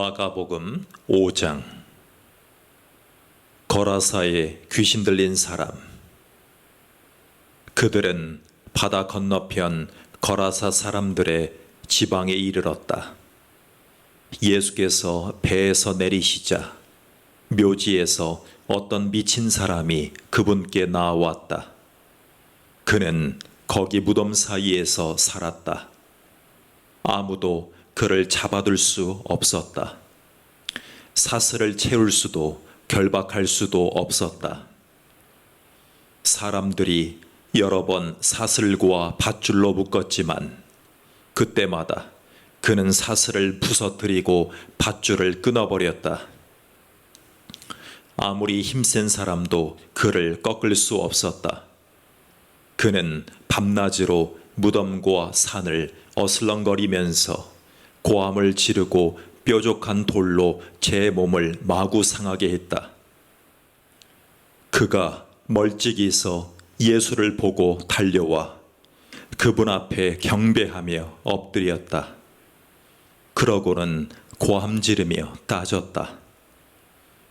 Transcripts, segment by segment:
마가복음 5장. 거라사에 귀신 들린 사람. 그들은 바다 건너편 거라사 사람들의 지방에 이르렀다. 예수께서 배에서 내리시자 묘지에서 어떤 미친 사람이 그분께 나아왔다. 그는 거기 무덤 사이에서 살았다. 아무도 그를 잡아둘 수 없었다. 사슬을 채울 수도 결박할 수도 없었다. 사람들이 여러 번 사슬과 밧줄로 묶었지만 그때마다 그는 사슬을 부서뜨리고 밧줄을 끊어버렸다. 아무리 힘센 사람도 그를 꺾을 수 없었다. 그는 밤낮으로 무덤과 산을 어슬렁거리면서 고함을 지르고 뾰족한 돌로 제 몸을 마구 상하게 했다. 그가 멀찍이서 예수를 보고 달려와 그분 앞에 경배하며 엎드렸다. 그러고는 고함 지르며 따졌다.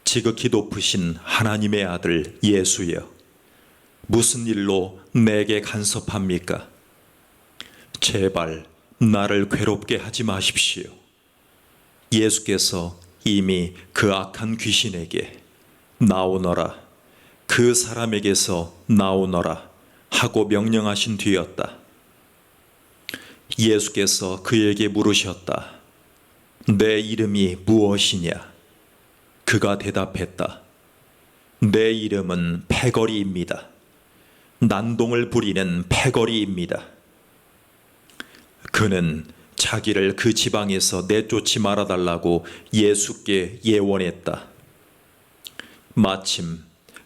지극히 높으신 하나님의 아들 예수여, 무슨 일로 내게 간섭합니까? 제발 나를 괴롭게 하지 마십시오. 예수께서 이미 그 악한 귀신에게 나오너라, 그 사람에게서 나오너라 하고 명령하신 뒤였다. 예수께서 그에게 물으셨다. 내 이름이 무엇이냐? 그가 대답했다. 내 이름은 패거리입니다. 난동을 부리는 패거리입니다. 그는 자기를 그 지방에서 내쫓지 말아달라고 예수께 예원했다. 마침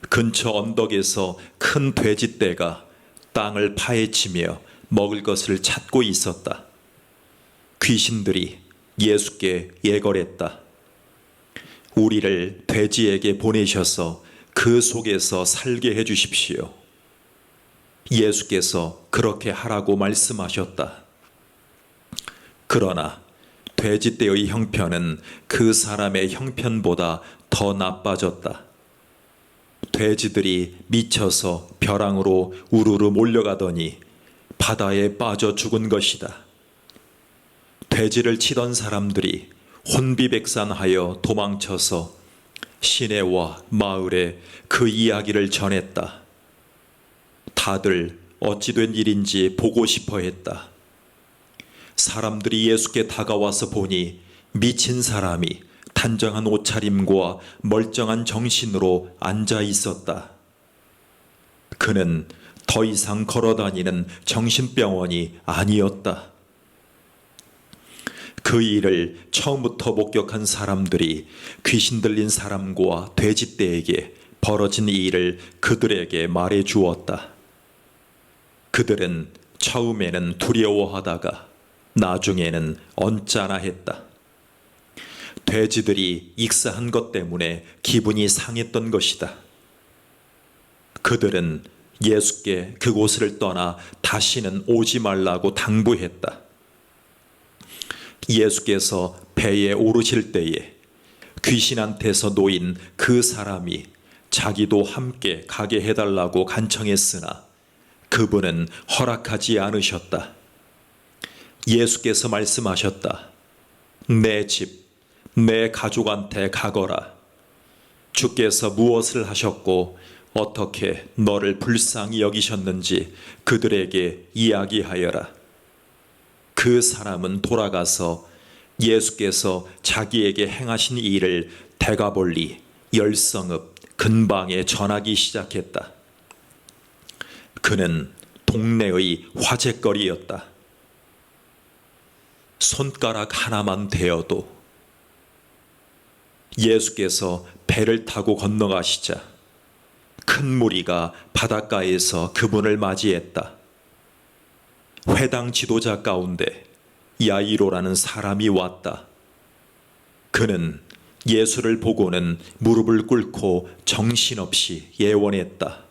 근처 언덕에서 큰 돼지떼가 땅을 파헤치며 먹을 것을 찾고 있었다. 귀신들이 예수께 예걸했다. 우리를 돼지에게 보내셔서 그 속에서 살게 해주십시오. 예수께서 그렇게 하라고 말씀하셨다. 그러나 돼지떼의 형편은 그 사람의 형편보다 더 나빠졌다. 돼지들이 미쳐서 벼랑으로 우르르 몰려가더니 바다에 빠져 죽은 것이다. 돼지를 치던 사람들이 혼비백산하여 도망쳐서 시내와 마을에 그 이야기를 전했다. 다들 어찌 된 일인지 보고 싶어 했다. 사람들이 예수께 다가와서 보니 미친 사람이 단정한 옷차림과 멀쩡한 정신으로 앉아 있었다. 그는 더 이상 걸어다니는 정신병원이 아니었다. 그 일을 처음부터 목격한 사람들이 귀신 들린 사람과 돼지떼에게 벌어진 일을 그들에게 말해 주었다. 그들은 처음에는 두려워하다가 나중에는 언짢아했다. 돼지들이 익사한 것 때문에 기분이 상했던 것이다. 그들은 예수께 그곳을 떠나 다시는 오지 말라고 당부했다. 예수께서 배에 오르실 때에 귀신한테서 놓인 그 사람이 자기도 함께 가게 해달라고 간청했으나 그분은 허락하지 않으셨다. 예수께서 말씀하셨다. 내 집, 내 가족한테 가거라. 주께서 무엇을 하셨고 어떻게 너를 불쌍히 여기셨는지 그들에게 이야기하여라. 그 사람은 돌아가서 예수께서 자기에게 행하신 일을 대가볼리 열성읍 근방에 전하기 시작했다. 그는 동네의 화제거리였다. 손가락 하나만 대어도 예수께서 배를 타고 건너가시자 큰 무리가 바닷가에서 그분을 맞이했다. 회당 지도자 가운데 야이로라는 사람이 왔다. 그는 예수를 보고는 무릎을 꿇고 정신없이 예원했다.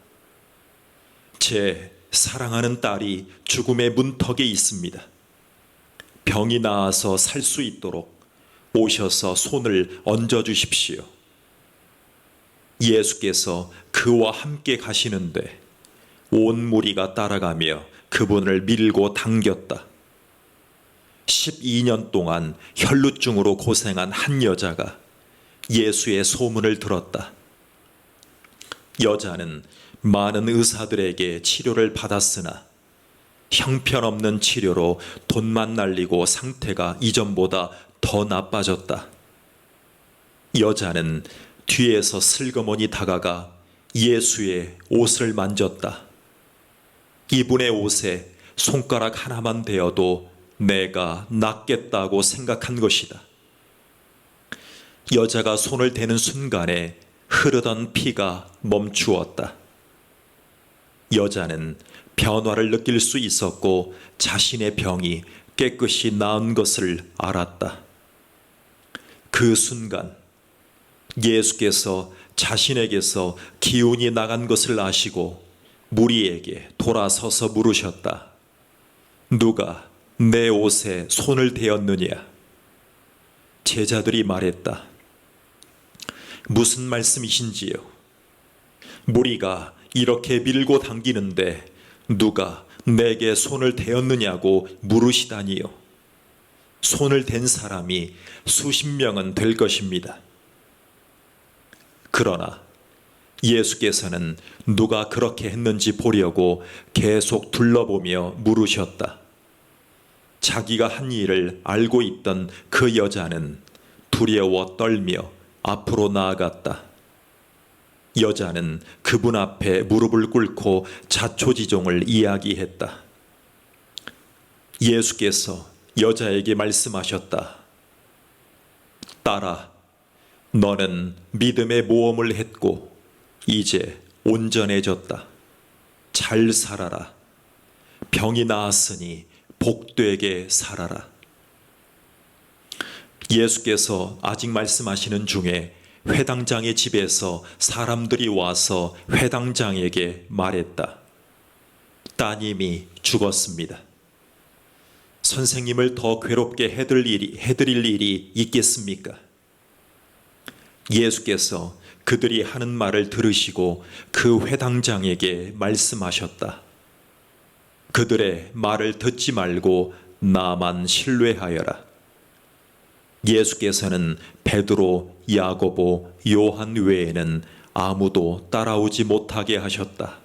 제 사랑하는 딸이 죽음의 문턱에 있습니다. 병이 나아서 살 수 있도록 오셔서 손을 얹어 주십시오. 예수께서 그와 함께 가시는데 온 무리가 따라가며 그분을 밀고 당겼다. 12년 동안 혈루증으로 고생한 한 여자가 예수의 소문을 들었다. 여자는 많은 의사들에게 치료를 받았으나 형편없는 치료로 돈만 날리고 상태가 이전보다 더 나빠졌다. 여자는 뒤에서 슬그머니 다가가 예수의 옷을 만졌다. 이분의 옷에 손가락 하나만 대어도 내가 낫겠다고 생각한 것이다. 여자가 손을 대는 순간에 흐르던 피가 멈추었다. 여자는 변화를 느낄 수 있었고 자신의 병이 깨끗이 나은 것을 알았다. 그 순간 예수께서 자신에게서 기운이 나간 것을 아시고 무리에게 돌아서서 물으셨다. 누가 내 옷에 손을 대었느냐? 제자들이 말했다. 무슨 말씀이신지요? 무리가 이렇게 밀고 당기는데 누가 내게 손을 대었느냐고 물으시다니요. 손을 댄 사람이 수십 명은 될 것입니다. 그러나 예수께서는 누가 그렇게 했는지 보려고 계속 둘러보며 물으셨다. 자기가 한 일을 알고 있던 그 여자는 두려워 떨며 앞으로 나아갔다. 여자는 그분 앞에 무릎을 꿇고 자초지종을 이야기했다. 예수께서 여자에게 말씀하셨다. 딸아, 너는 믿음의 모험을 했고 이제 온전해졌다. 잘 살아라. 병이 나았으니 복되게 살아라. 예수께서 아직 말씀하시는 중에 회당장의 집에서 사람들이 와서 회당장에게 말했다. 따님이 죽었습니다. 선생님을 더 괴롭게 해드릴 일이 있겠습니까? 예수께서 그들이 하는 말을 들으시고 그 회당장에게 말씀하셨다. 그들의 말을 듣지 말고 나만 신뢰하여라. 예수께서는 베드로, 야고보, 요한 외에는 아무도 따라오지 못하게 하셨다.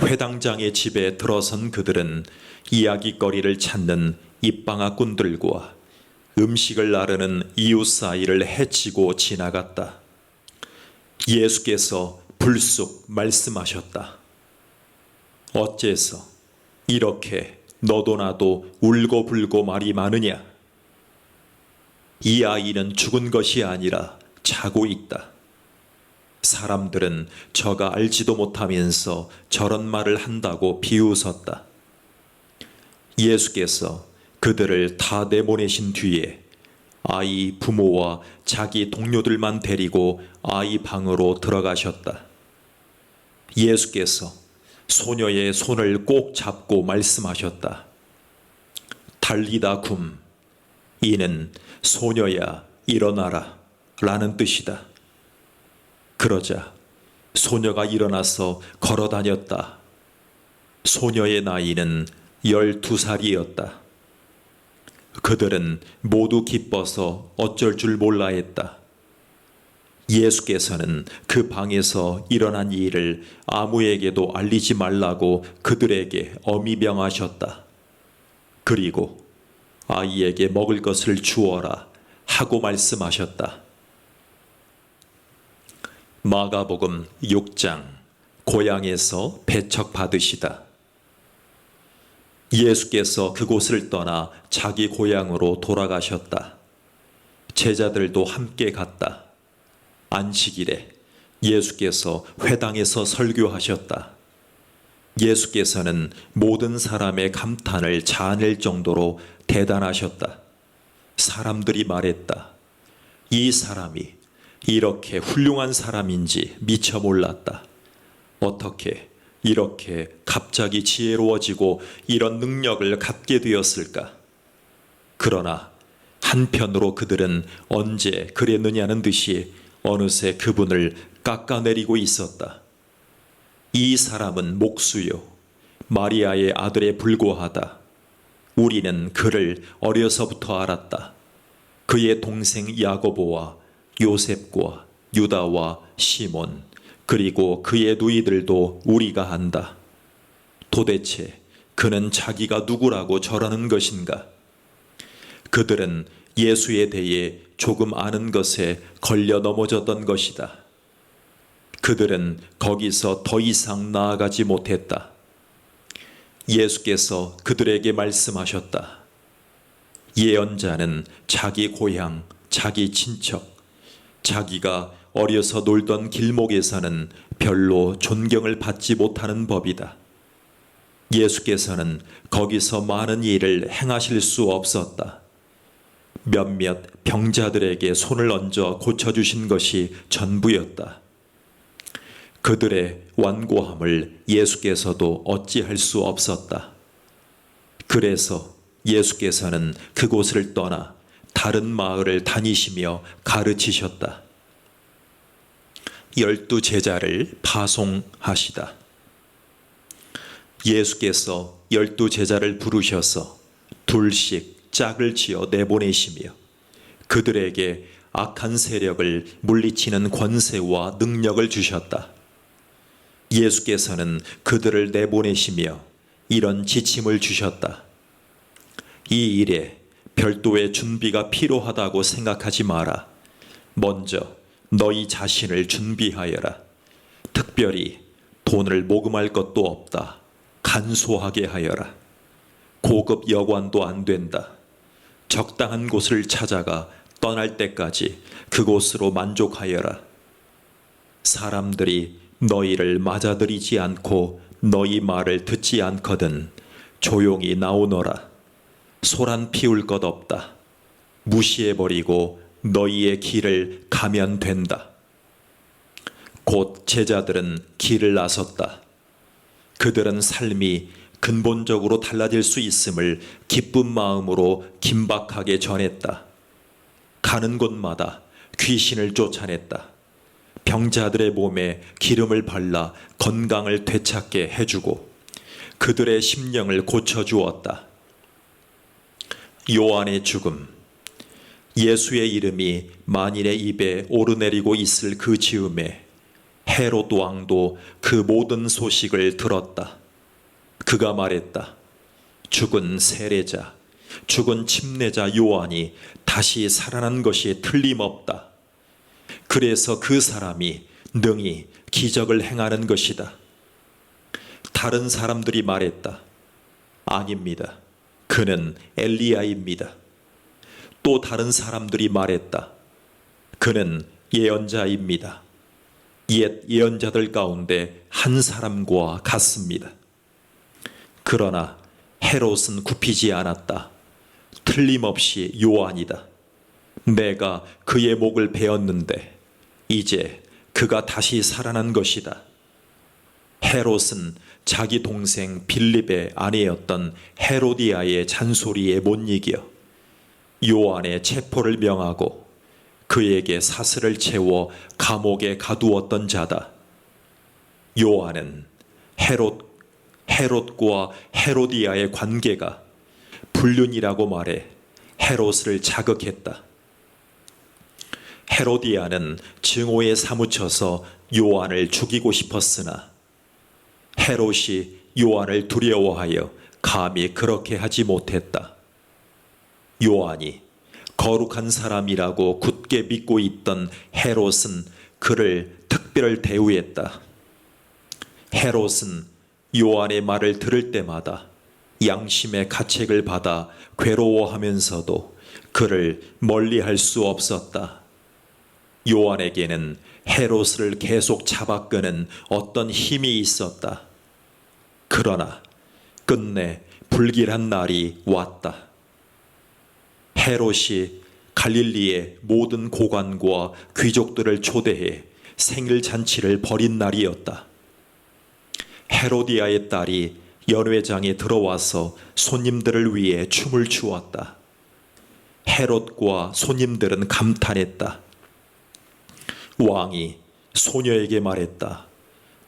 회당장의 집에 들어선 그들은 이야깃거리를 찾는 입방아꾼들과 음식을 나르는 이웃 사이를 헤치고 지나갔다. 예수께서 불쑥 말씀하셨다. 어째서 이렇게 너도 나도 울고불고 말이 많으냐? 이 아이는 죽은 것이 아니라 자고 있다. 사람들은 저가 알지도 못하면서 저런 말을 한다고 비웃었다. 예수께서 그들을 다 내보내신 뒤에 아이 부모와 자기 동료들만 데리고 아이 방으로 들어가셨다. 예수께서 소녀의 손을 꼭 잡고 말씀하셨다. 달리다 굼, 이는 소녀야 일어나라 라는 뜻이다. 그러자 소녀가 일어나서 걸어 다녔다. 소녀의 나이는 12살이었다. 그들은 모두 기뻐서 어쩔 줄 몰라 했다. 예수께서는 그 방에서 일어난 일을 아무에게도 알리지 말라고 그들에게 엄히 명하셨다. 그리고 아이에게 먹을 것을 주어라 하고 말씀하셨다. 마가복음 6장 고향에서 배척받으시다. 예수께서 그곳을 떠나 자기 고향으로 돌아가셨다. 제자들도 함께 갔다. 안식일에 예수께서 회당에서 설교하셨다. 예수께서는 모든 사람의 감탄을 자아낼 정도로 대단하셨다. 사람들이 말했다. 이 사람이 이렇게 훌륭한 사람인지 미처 몰랐다. 어떻게 이렇게 갑자기 지혜로워지고 이런 능력을 갖게 되었을까? 그러나 한편으로 그들은 언제 그랬느냐는 듯이 어느새 그분을 깎아내리고 있었다. 이 사람은 목수요, 마리아의 아들에 불과하다. 우리는 그를 어려서부터 알았다. 그의 동생 야고보와 요셉과 유다와 시몬, 그리고 그의 누이들도 우리가 안다. 도대체 그는 자기가 누구라고 저러는 것인가? 그들은 예수에 대해 조금 아는 것에 걸려 넘어졌던 것이다. 그들은 거기서 더 이상 나아가지 못했다. 예수께서 그들에게 말씀하셨다. 예언자는 자기 고향, 자기 친척, 자기가 어려서 놀던 길목에서는 별로 존경을 받지 못하는 법이다. 예수께서는 거기서 많은 일을 행하실 수 없었다. 몇몇 병자들에게 손을 얹어 고쳐주신 것이 전부였다. 그들의 완고함을 예수께서도 어찌할 수 없었다. 그래서 예수께서는 그곳을 떠나 다른 마을을 다니시며 가르치셨다. 12 제자를 파송하시다. 예수께서 12 제자를 부르셔서 둘씩 짝을 지어 내보내시며 그들에게 악한 세력을 물리치는 권세와 능력을 주셨다. 예수께서는 그들을 내보내시며 이런 지침을 주셨다. 이 일에 별도의 준비가 필요하다고 생각하지 마라. 먼저 너희 자신을 준비하여라. 특별히 돈을 모금할 것도 없다. 간소하게 하여라. 고급 여관도 안 된다. 적당한 곳을 찾아가 떠날 때까지 그곳으로 만족하여라. 사람들이 너희를 맞아들이지 않고 너희 말을 듣지 않거든 조용히 나오너라. 소란 피울 것 없다. 무시해버리고 너희의 길을 가면 된다. 곧 제자들은 길을 나섰다. 그들은 삶이 근본적으로 달라질 수 있음을 기쁜 마음으로 긴박하게 전했다. 가는 곳마다 귀신을 쫓아냈다. 병자들의 몸에 기름을 발라 건강을 되찾게 해주고 그들의 심령을 고쳐주었다. 요한의 죽음. 예수의 이름이 만인의 입에 오르내리고 있을 그 즈음에 헤롯 왕도 그 모든 소식을 들었다. 그가 말했다. 죽은 세례자, 죽은 침례자 요한이 다시 살아난 것이 틀림없다. 그래서 그 사람이 능히 기적을 행하는 것이다. 다른 사람들이 말했다. 아닙니다. 그는 엘리야입니다. 또 다른 사람들이 말했다. 그는 예언자입니다. 옛 예언자들 가운데 한 사람과 같습니다. 그러나 헤롯은 굽히지 않았다. 틀림없이 요한이다. 내가 그의 목을 베었는데 이제 그가 다시 살아난 것이다. 헤롯은 자기 동생 빌립의 아내였던 헤로디아의 잔소리에 못 이겨 요한의 체포를 명하고 그에게 사슬을 채워 감옥에 가두었던 자다. 요한은 헤롯과 헤로디아의 관계가 불륜이라고 말해 헤롯을 자극했다. 헤로디아는 증오에 사무쳐서 요한을 죽이고 싶었으나 헤롯이 요한을 두려워하여 감히 그렇게 하지 못했다. 요한이 거룩한 사람이라고 굳게 믿고 있던 헤롯은 그를 특별 대우했다. 헤롯은 요한의 말을 들을 때마다 양심의 가책을 받아 괴로워하면서도 그를 멀리할 수 없었다. 요한에게는 헤롯을 계속 잡아끄는 어떤 힘이 있었다. 그러나 끝내 불길한 날이 왔다. 헤롯이 갈릴리의 모든 고관과 귀족들을 초대해 생일 잔치를 벌인 날이었다. 헤로디아의 딸이 연회장에 들어와서 손님들을 위해 춤을 추었다. 헤롯과 손님들은 감탄했다. 왕이 소녀에게 말했다.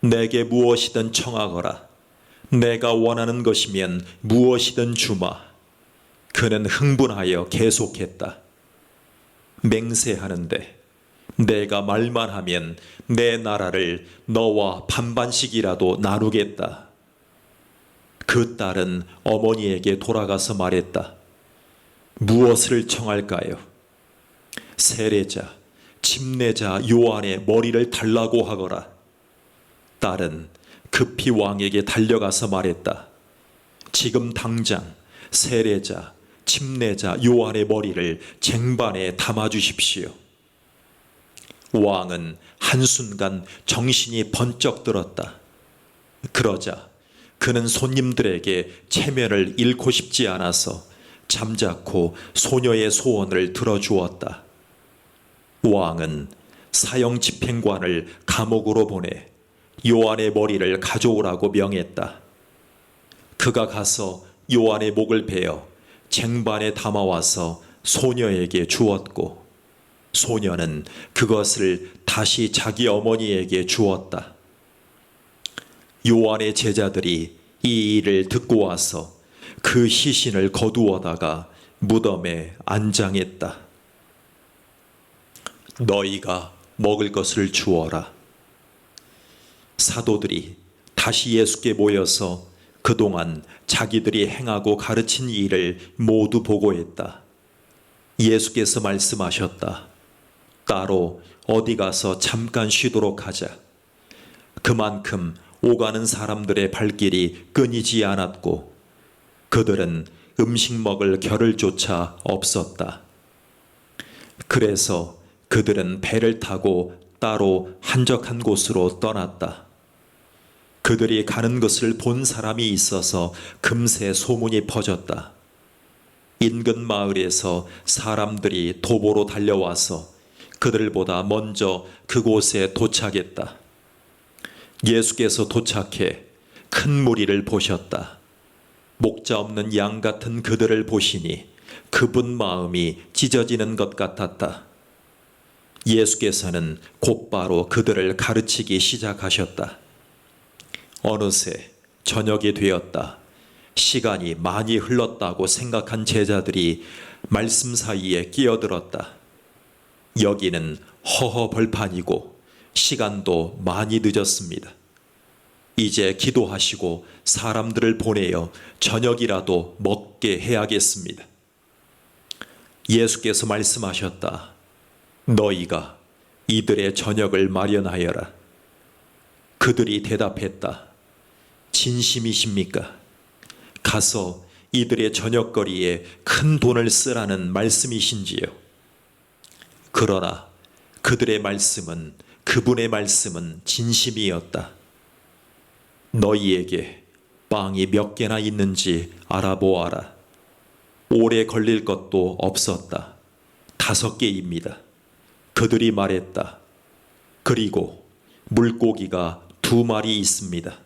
내게 무엇이든 청하거라. 내가 원하는 것이면 무엇이든 주마. 그는 흥분하여 계속했다. 맹세하는데 내가 말만 하면 내 나라를 너와 반반씩이라도 나누겠다. 그 딸은 어머니에게 돌아가서 말했다. 무엇을 청할까요? 세례자, 침례자 요한의 머리를 달라고 하거라. 딸은 급히 왕에게 달려가서 말했다. 지금 당장 세례자, 침례자 요한의 머리를 쟁반에 담아주십시오. 왕은 한순간 정신이 번쩍 들었다. 그러자 그는 손님들에게 체면을 잃고 싶지 않아서 잠자코 소녀의 소원을 들어주었다. 왕은 사형 집행관을 감옥으로 보내 요한의 머리를 가져오라고 명했다. 그가 가서 요한의 목을 베어 쟁반에 담아와서 소녀에게 주었고 소녀는 그것을 다시 자기 어머니에게 주었다. 요한의 제자들이 이 일을 듣고 와서 그 시신을 거두어다가 무덤에 안장했다. 너희가 먹을 것을 주어라. 사도들이 다시 예수께 모여서 그동안 자기들이 행하고 가르친 일을 모두 보고했다. 예수께서 말씀하셨다. 따로 어디 가서 잠깐 쉬도록 하자. 그만큼 오가는 사람들의 발길이 끊이지 않았고 그들은 음식 먹을 겨를조차 없었다. 그래서 그들은 배를 타고 따로 한적한 곳으로 떠났다. 그들이 가는 것을 본 사람이 있어서 금세 소문이 퍼졌다. 인근 마을에서 사람들이 도보로 달려와서 그들보다 먼저 그곳에 도착했다. 예수께서 도착해 큰 무리를 보셨다. 목자 없는 양 같은 그들을 보시니 그분 마음이 찢어지는 것 같았다. 예수께서는 곧바로 그들을 가르치기 시작하셨다. 어느새 저녁이 되었다. 시간이 많이 흘렀다고 생각한 제자들이 말씀 사이에 끼어들었다. 여기는 허허벌판이고 시간도 많이 늦었습니다. 이제 기도하시고 사람들을 보내어 저녁이라도 먹게 해야겠습니다. 예수께서 말씀하셨다. 너희가 이들의 저녁을 마련하여라. 그들이 대답했다. 진심이십니까? 가서 이들의 저녁거리에 큰 돈을 쓰라는 말씀이신지요? 그러나 그들의 말씀은 그분의 말씀은 진심이었다. 너희에게 빵이 몇 개나 있는지 알아보아라. 오래 걸릴 것도 없었다. 5개입니다. 그들이 말했다. 그리고 물고기가 2마리 있습니다.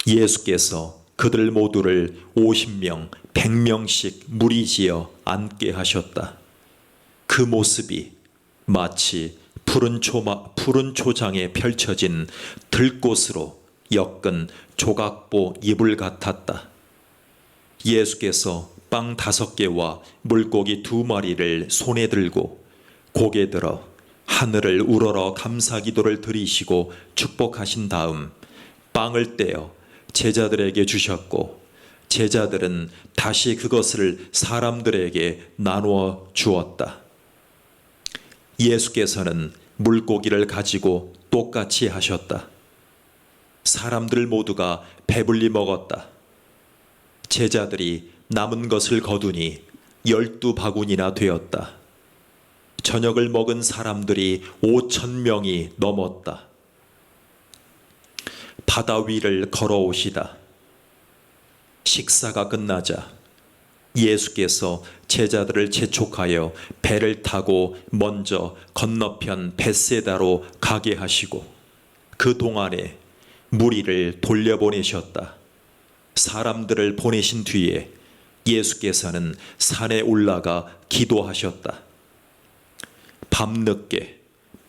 예수께서 그들 모두를 50명, 100명씩 무리지어 앉게 하셨다. 그 모습이 마치 푸른 초장에 펼쳐진 들꽃으로 엮은 조각보 이불 같았다. 예수께서 빵 5개와 물고기 2마리를 손에 들고 고개 들어 하늘을 우러러 감사기도를 드리시고 축복하신 다음 빵을 떼어 제자들에게 주셨고 제자들은 다시 그것을 사람들에게 나누어 주었다. 예수께서는 물고기를 가지고 똑같이 하셨다. 사람들 모두가 배불리 먹었다. 제자들이 남은 것을 거두니 12바구니나 되었다. 저녁을 먹은 사람들이 5,000명이 넘었다. 바다 위를 걸어오시다. 식사가 끝나자 예수께서 제자들을 재촉하여 배를 타고 먼저 건너편 벳세다로 가게 하시고 그 동안에 무리를 돌려보내셨다. 사람들을 보내신 뒤에 예수께서는 산에 올라가 기도하셨다. 밤늦게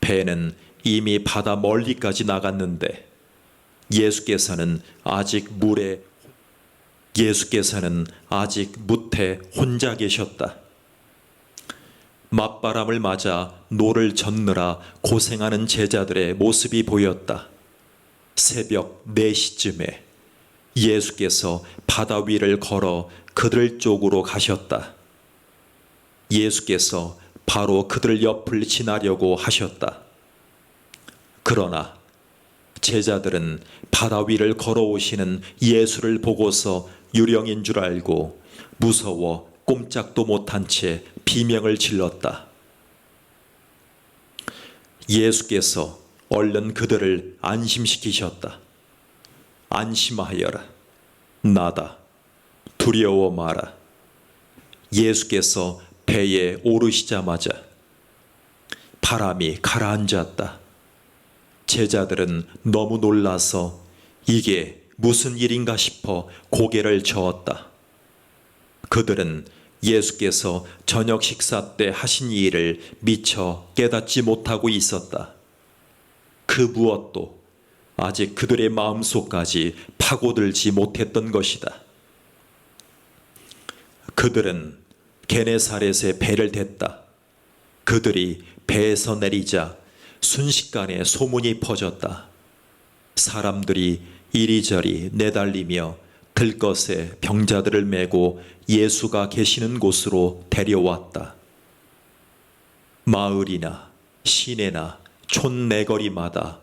배는 이미 바다 멀리까지 나갔는데 예수께서는 아직 무태 혼자 계셨다. 맞바람을 맞아 노를 젓느라 고생하는 제자들의 모습이 보였다. 새벽 4시쯤에 예수께서 바다 위를 걸어 그들 쪽으로 가셨다. 예수께서 바로 그들 옆을 지나려고 하셨다. 그러나 제자들은 바다 위를 걸어오시는 예수를 보고서 유령인 줄 알고 무서워 꼼짝도 못한 채 비명을 질렀다. 예수께서 얼른 그들을 안심시키셨다. 안심하여라. 나다. 두려워 마라. 예수께서 배에 오르시자마자 바람이 가라앉았다. 제자들은 너무 놀라서 이게 무슨 일인가 싶어 고개를 저었다. 그들은 예수께서 저녁 식사 때 하신 일을 미처 깨닫지 못하고 있었다. 그 무엇도 아직 그들의 마음속까지 파고들지 못했던 것이다. 그들은 게네사렛에 배를 댔다. 그들이 배에서 내리자 순식간에 소문이 퍼졌다. 사람들이 이리저리 내달리며 들것에 병자들을 메고 예수가 계시는 곳으로 데려왔다. 마을이나 시내나 촌내거리마다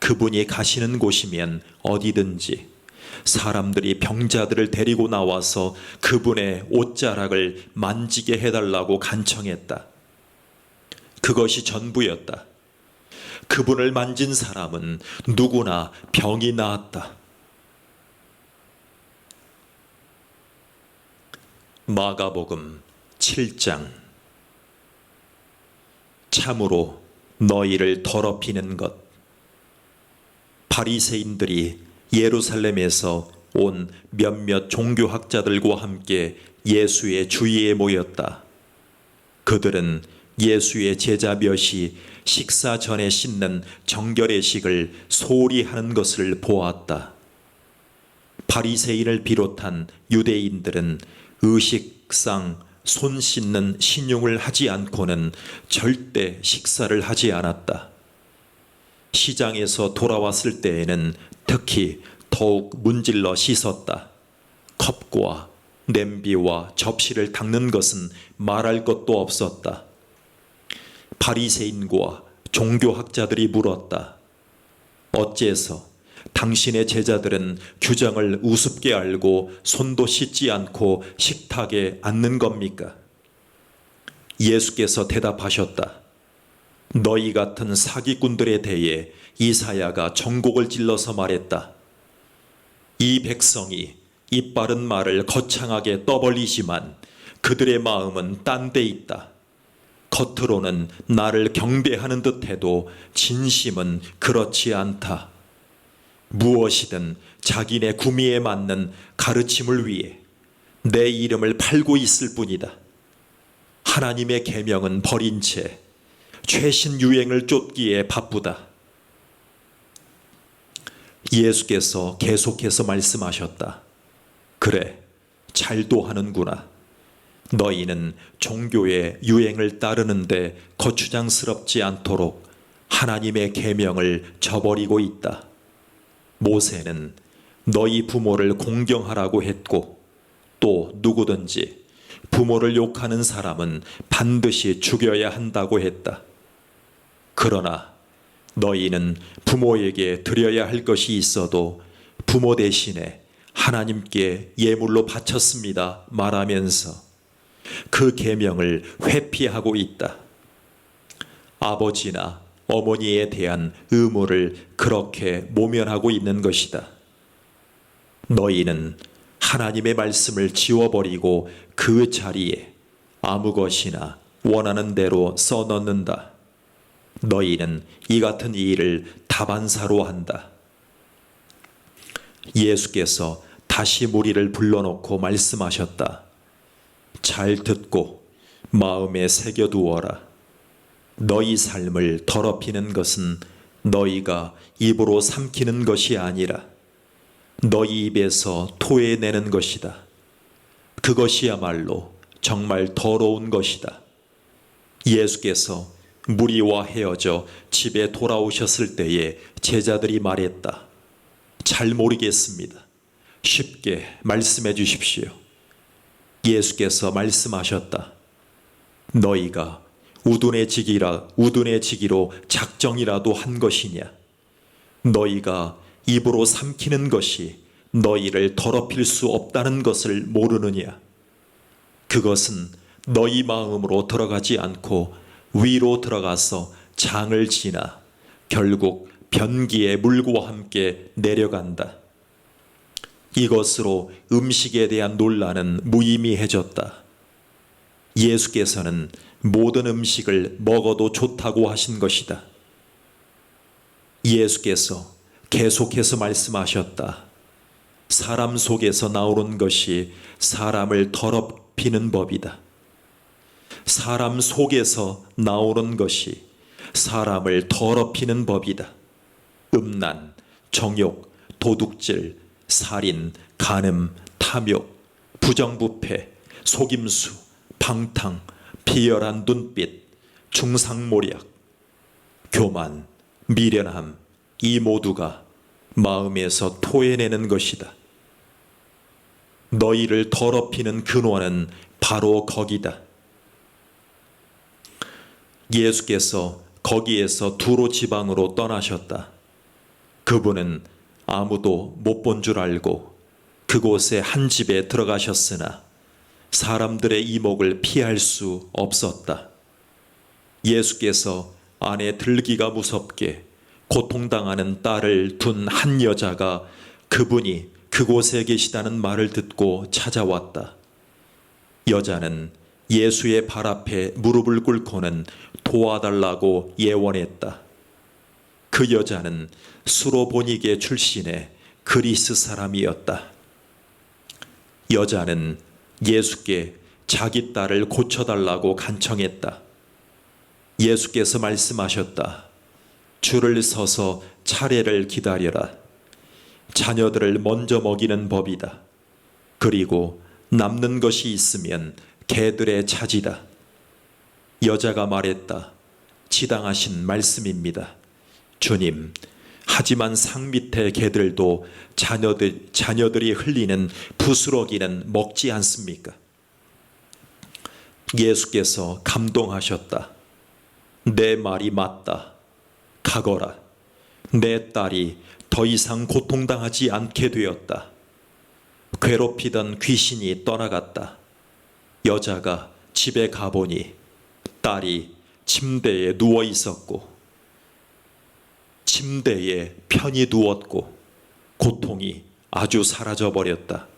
그분이 가시는 곳이면 어디든지 사람들이 병자들을 데리고 나와서 그분의 옷자락을 만지게 해달라고 간청했다. 그것이 전부였다. 그분을 만진 사람은 누구나 병이 나았다. 마가복음 7장. 참으로 너희를 더럽히는 것. 바리새인들이 예루살렘에서 온 몇몇 종교학자들과 함께 예수의 주위에 모였다. 그들은 예수의 제자 몇이 식사 전에 씻는 정결의식을 소홀히 하는 것을 보았다. 바리새인을 비롯한 유대인들은 의식상 손 씻는 신용을 하지 않고는 절대 식사를 하지 않았다. 시장에서 돌아왔을 때에는 특히 더욱 문질러 씻었다. 컵과 냄비와 접시를 닦는 것은 말할 것도 없었다. 바리새인과 종교학자들이 물었다. 어째서 당신의 제자들은 규정을 우습게 알고 손도 씻지 않고 식탁에 앉는 겁니까? 예수께서 대답하셨다. 너희 같은 사기꾼들에 대해 이사야가 전곡을 찔러서 말했다. 이 백성이 입바른 말을 거창하게 떠벌리지만 그들의 마음은 딴 데 있다. 겉으로는 나를 경배하는 듯해도 진심은 그렇지 않다. 무엇이든 자기네 구미에 맞는 가르침을 위해 내 이름을 팔고 있을 뿐이다. 하나님의 계명은 버린 채 최신 유행을 쫓기에 바쁘다. 예수께서 계속해서 말씀하셨다. 그래, 잘도 하는구나. 너희는 종교의 유행을 따르는데 거추장스럽지 않도록 하나님의 계명을 저버리고 있다. 모세는 너희 부모를 공경하라고 했고 또 누구든지 부모를 욕하는 사람은 반드시 죽여야 한다고 했다. 그러나 너희는 부모에게 드려야 할 것이 있어도 부모 대신에 하나님께 예물로 바쳤습니다 말하면서 그 계명을 회피하고 있다. 아버지나 어머니에 대한 의무를 그렇게 모면하고 있는 것이다. 너희는 하나님의 말씀을 지워버리고 그 자리에 아무 것이나 원하는 대로 써넣는다. 너희는 이 같은 일을 다반사로 한다. 예수께서 다시 무리를 불러놓고 말씀하셨다. 잘 듣고 마음에 새겨두어라. 너희 삶을 더럽히는 것은 너희가 입으로 삼키는 것이 아니라 너희 입에서 토해내는 것이다. 그것이야말로 정말 더러운 것이다. 예수께서 무리와 헤어져 집에 돌아오셨을 때에 제자들이 말했다. 잘 모르겠습니다. 쉽게 말씀해 주십시오. 예수께서 말씀하셨다. 너희가 우둔해지기로 작정이라도 한 것이냐? 너희가 입으로 삼키는 것이 너희를 더럽힐 수 없다는 것을 모르느냐? 그것은 너희 마음으로 들어가지 않고 위로 들어가서 장을 지나 결국 변기의 물과 함께 내려간다. 이것으로 음식에 대한 논란은 무의미해졌다. 예수께서는 모든 음식을 먹어도 좋다고 하신 것이다. 예수께서 계속해서 말씀하셨다. 사람 속에서 나오는 것이 사람을 더럽히는 법이다. 사람 속에서 나오는 것이 사람을 더럽히는 법이다. 음란, 정욕, 도둑질, 살인, 간음, 탐욕, 부정부패, 속임수, 방탕, 비열한 눈빛, 중상모략, 교만, 미련함, 이 모두가 마음에서 토해내는 것이다. 너희를 더럽히는 근원은 바로 거기다. 예수께서 거기에서 두로 지방으로 떠나셨다. 그분은 아무도 못 본 줄 알고 그곳에 한 집에 들어가셨으나 사람들의 이목을 피할 수 없었다. 예수께서 안에 들기가 무섭게 고통당하는 딸을 둔 한 여자가 그분이 그곳에 계시다는 말을 듣고 찾아왔다. 여자는 예수의 발 앞에 무릎을 꿇고는 도와달라고 예원했다. 그 여자는 수로보니게 출신의 그리스 사람이었다. 여자는 예수께 자기 딸을 고쳐달라고 간청했다. 예수께서 말씀하셨다. 줄을 서서 차례를 기다려라. 자녀들을 먼저 먹이는 법이다. 그리고 남는 것이 있으면 개들의 차지다. 여자가 말했다. 지당하신 말씀입니다. 주님, 하지만 상 밑의 개들도 자녀들이 흘리는 부스러기는 먹지 않습니까? 예수께서 감동하셨다. 내 말이 맞다. 가거라. 내 딸이 더 이상 고통당하지 않게 되었다. 괴롭히던 귀신이 떠나갔다. 여자가 집에 가보니 딸이 침대에 누워 있었고 침대에 편히 누웠고 고통이 아주 사라져 버렸다.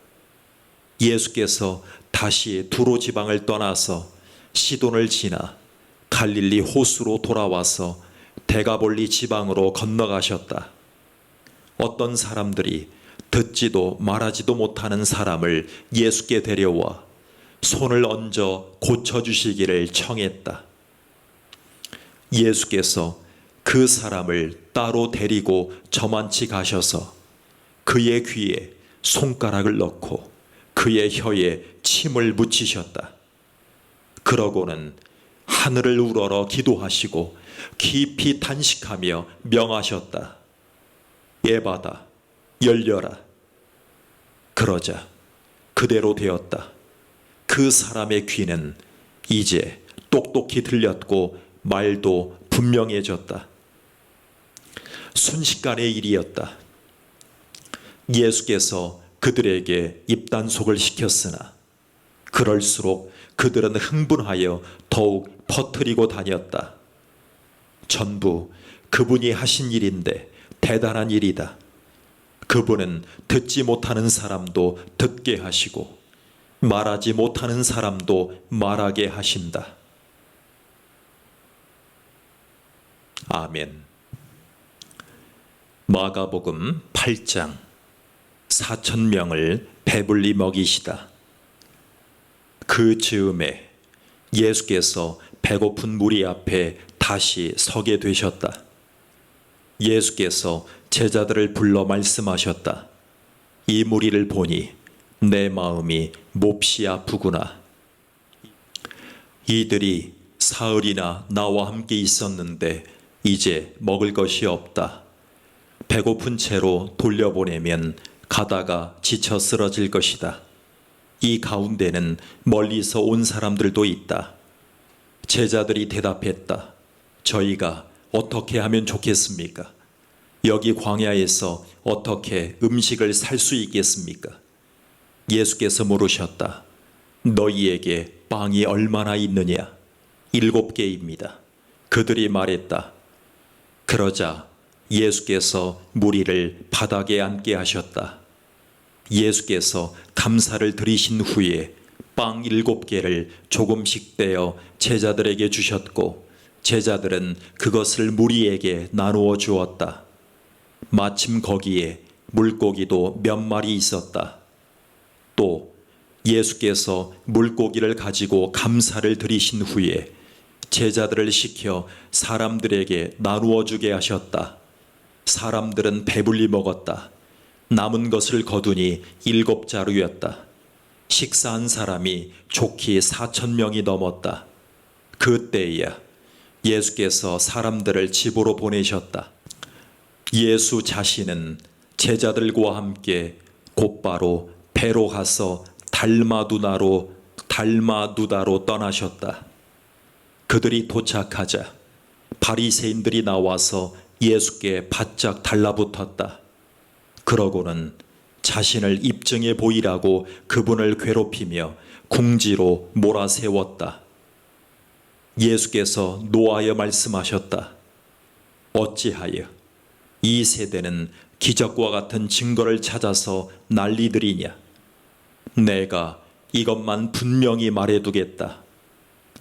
예수께서 다시 두로 지방을 떠나서 시돈을 지나 갈릴리 호수로 돌아와서 데가볼리 지방으로 건너가셨다. 어떤 사람들이 듣지도 말하지도 못하는 사람을 예수께 데려와 손을 얹어 고쳐주시기를 청했다. 예수께서 그 사람을 따로 데리고 저만치 가셔서 그의 귀에 손가락을 넣고 그의 혀에 침을 묻히셨다. 그러고는 하늘을 우러러 기도하시고 깊이 탄식하며 명하셨다. 에바다, 열려라. 그러자 그대로 되었다. 그 사람의 귀는 이제 똑똑히 들렸고 말도 분명해졌다. 순식간의 일이었다. 예수께서 그들에게 입단속을 시켰으나 그럴수록 그들은 흥분하여 더욱 퍼뜨리고 다녔다. 전부 그분이 하신 일인데 대단한 일이다. 그분은 듣지 못하는 사람도 듣게 하시고 말하지 못하는 사람도 말하게 하신다. 아멘. 마가복음 8장 4,000명을 배불리 먹이시다. 그 즈음에 예수께서 배고픈 무리 앞에 다시 서게 되셨다. 예수께서 제자들을 불러 말씀하셨다. 이 무리를 보니 내 마음이 몹시 아프구나. 이들이 사흘이나 나와 함께 있었는데 이제 먹을 것이 없다. 배고픈 채로 돌려보내면 가다가 지쳐 쓰러질 것이다. 이 가운데는 멀리서 온 사람들도 있다. 제자들이 대답했다. 저희가 어떻게 하면 좋겠습니까? 여기 광야에서 어떻게 음식을 살 수 있겠습니까? 예수께서 물으셨다. 너희에게 빵이 얼마나 있느냐? 7개입니다. 그들이 말했다. 그러자 예수께서 무리를 바닥에 앉게 하셨다. 예수께서 감사를 드리신 후에 빵 7개를 조금씩 떼어 제자들에게 주셨고 제자들은 그것을 무리에게 나누어 주었다. 마침 거기에 물고기도 몇 마리 있었다. 또 예수께서 물고기를 가지고 감사를 드리신 후에 제자들을 시켜 사람들에게 나누어 주게 하셨다. 사람들은 배불리 먹었다. 남은 것을 거두니 7자루였다. 식사한 사람이 좋기 4,000명이 넘었다. 그때야 예수께서 사람들을 집으로 보내셨다. 예수 자신은 제자들과 함께 곧바로 배로 가서 달마누다로 떠나셨다. 그들이 도착하자 바리새인들이 나와서 예수께 바짝 달라붙었다. 그러고는 자신을 입증해 보이라고 그분을 괴롭히며 궁지로 몰아세웠다. 예수께서 노하여 말씀하셨다. 어찌하여 이 세대는 기적과 같은 증거를 찾아서 난리들이냐? 내가 이것만 분명히 말해두겠다.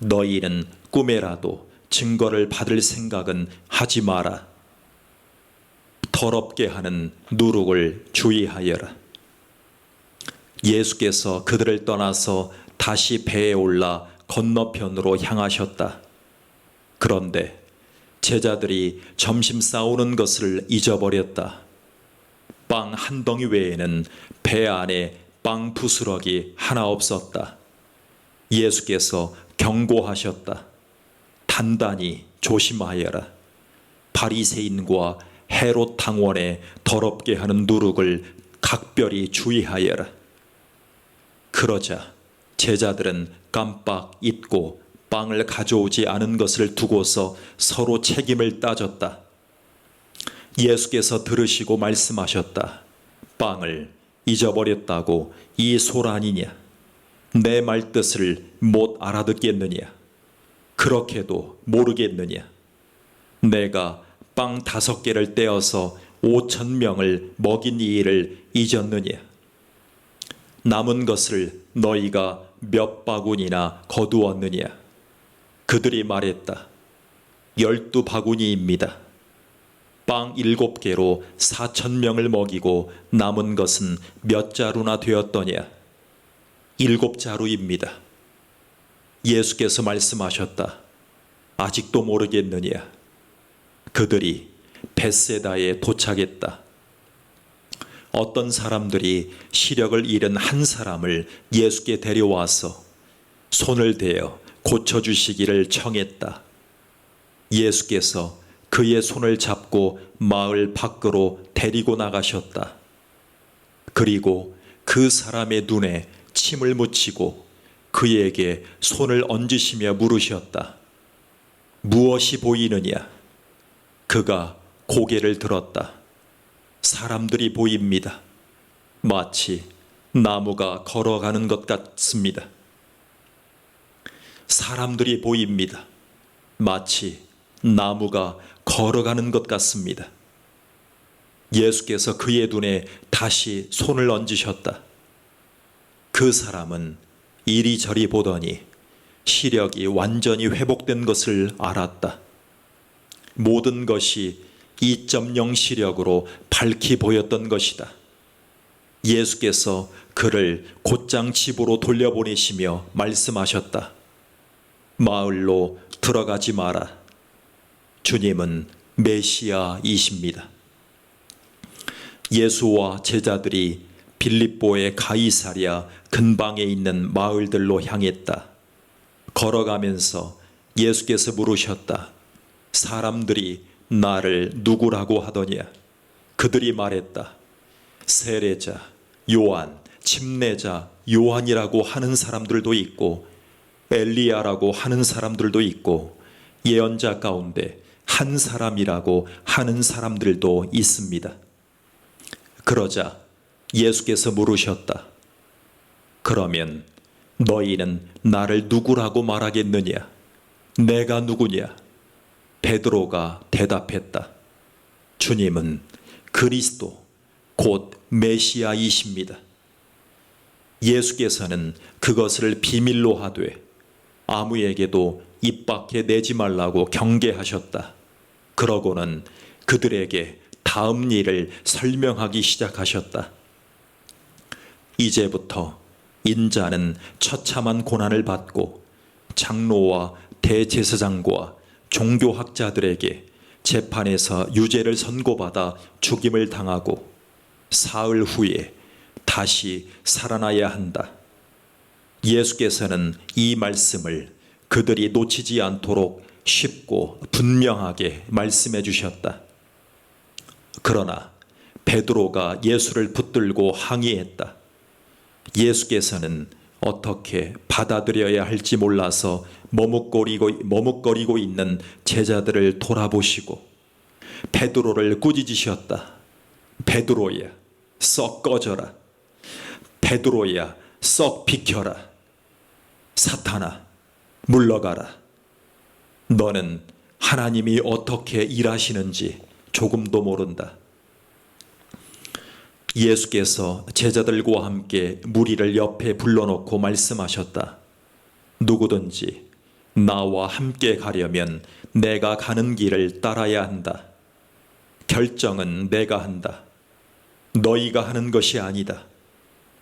너희는 꿈에라도 증거를 받을 생각은 하지 마라. 더럽게 하는 누룩을 주의하여라. 예수께서 그들을 떠나서 다시 배에 올라 건너편으로 향하셨다. 그런데 제자들이 점심 싸우는 것을 잊어버렸다. 빵 한 덩이 외에는 배 안에 빵 부스러기 하나 없었다. 예수께서 경고하셨다. 단단히 조심하여라. 바리새인과 헤롯 당원에 더럽게 하는 누룩을 각별히 주의하여라. 그러자 제자들은 깜빡 잊고 빵을 가져오지 않은 것을 두고서 서로 책임을 따졌다. 예수께서 들으시고 말씀하셨다. 빵을 잊어버렸다고 이 소란이냐? 내 말뜻을 못 알아듣겠느냐? 그렇게도 모르겠느냐? 내가 빵 5개를 떼어서 5,000명을 먹인 이 일을 잊었느냐? 남은 것을 너희가 몇 바구니나 거두었느냐? 그들이 말했다. 12바구니입니다. 빵 7개로 4,000명을 먹이고 남은 것은 몇 자루나 되었더냐? 7자루입니다. 예수께서 말씀하셨다. 아직도 모르겠느냐? 그들이 벳세다에 도착했다. 어떤 사람들이 시력을 잃은 한 사람을 예수께 데려와서 손을 대어 고쳐주시기를 청했다. 예수께서 그의 손을 잡고 마을 밖으로 데리고 나가셨다. 그리고 그 사람의 눈에 침을 묻히고 그에게 손을 얹으시며 물으셨다. 무엇이 보이느냐? 그가 고개를 들었다. 사람들이 보입니다. 마치 나무가 걸어가는 것 같습니다. 사람들이 보입니다. 마치 나무가 걸어가는 것 같습니다. 예수께서 그의 눈에 다시 손을 얹으셨다. 그 사람은 이리저리 보더니 시력이 완전히 회복된 것을 알았다. 모든 것이 2.0 시력으로 밝히 보였던 것이다. 예수께서 그를 곧장 집으로 돌려보내시며 말씀하셨다. 마을로 들어가지 마라. 주님은 메시아이십니다. 예수와 제자들이 빌립보의 가이사랴 근방에 있는 마을들로 향했다. 걸어가면서 예수께서 물으셨다. 사람들이 나를 누구라고 하더냐? 그들이 말했다. 세례자 요한, 침례자 요한이라고 하는 사람들도 있고 엘리야라고 하는 사람들도 있고 예언자 가운데 한 사람이라고 하는 사람들도 있습니다. 그러자 예수께서 물으셨다. 그러면 너희는 나를 누구라고 말하겠느냐? 내가 누구냐? 베드로가 대답했다. 주님은 그리스도 곧 메시아이십니다. 예수께서는 그것을 비밀로 하되 아무에게도 입 밖에 내지 말라고 경계하셨다. 그러고는 그들에게 다음 일을 설명하기 시작하셨다. 이제부터 인자는 처참한 고난을 받고 장로와 대제사장과 종교학자들에게 재판에서 유죄를 선고받아 죽임을 당하고 사흘 후에 다시 살아나야 한다. 예수께서는 이 말씀을 그들이 놓치지 않도록 쉽고 분명하게 말씀해 주셨다. 그러나 베드로가 예수를 붙들고 항의했다. 예수께서는 어떻게 받아들여야 할지 몰라서 머뭇거리고 있는 제자들을 돌아보시고 베드로를 꾸짖으셨다. 베드로야, 썩 꺼져라. 베드로야, 썩 비켜라. 사탄아, 물러가라. 너는 하나님이 어떻게 일하시는지 조금도 모른다. 예수께서 제자들과 함께 무리를 옆에 불러놓고 말씀하셨다. 누구든지 나와 함께 가려면 내가 가는 길을 따라야 한다. 결정은 내가 한다. 너희가 하는 것이 아니다.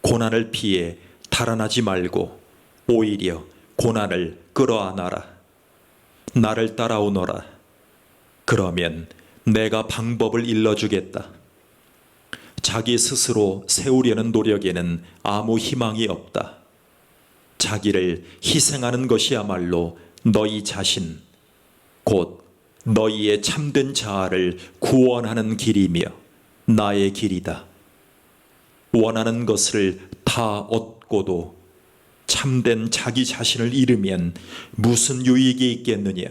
고난을 피해 달아나지 말고 오히려 고난을 끌어안아라. 나를 따라오너라. 그러면 내가 방법을 일러주겠다. 자기 스스로 세우려는 노력에는 아무 희망이 없다. 자기를 희생하는 것이야말로 너희 자신, 곧 너희의 참된 자아를 구원하는 길이며 나의 길이다. 원하는 것을 다 얻고도 참된 자기 자신을 잃으면 무슨 유익이 있겠느냐?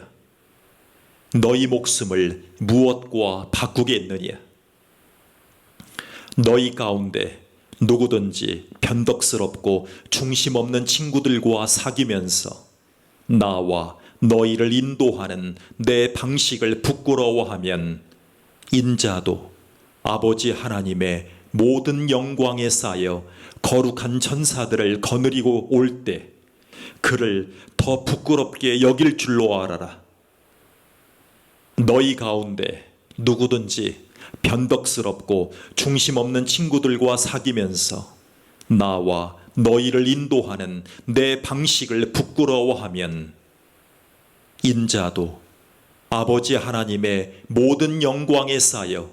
너희 목숨을 무엇과 바꾸겠느냐? 너희 가운데 누구든지 변덕스럽고 중심 없는 친구들과 사귀면서 나와 너희를 인도하는 내 방식을 부끄러워하면 인자도 아버지 하나님의 모든 영광에 쌓여 거룩한 천사들을 거느리고 올 때 그를 더 부끄럽게 여길 줄로 알아라. 너희 가운데 누구든지 변덕스럽고 중심 없는 친구들과 사귀면서 나와 너희를 인도하는 내 방식을 부끄러워하면 인자도 아버지 하나님의 모든 영광에 쌓여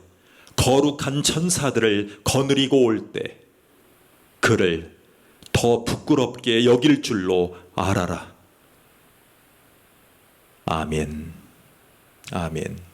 거룩한 천사들을 거느리고 올 때 그를 더 부끄럽게 여길 줄로 알아라. 아멘. 아멘.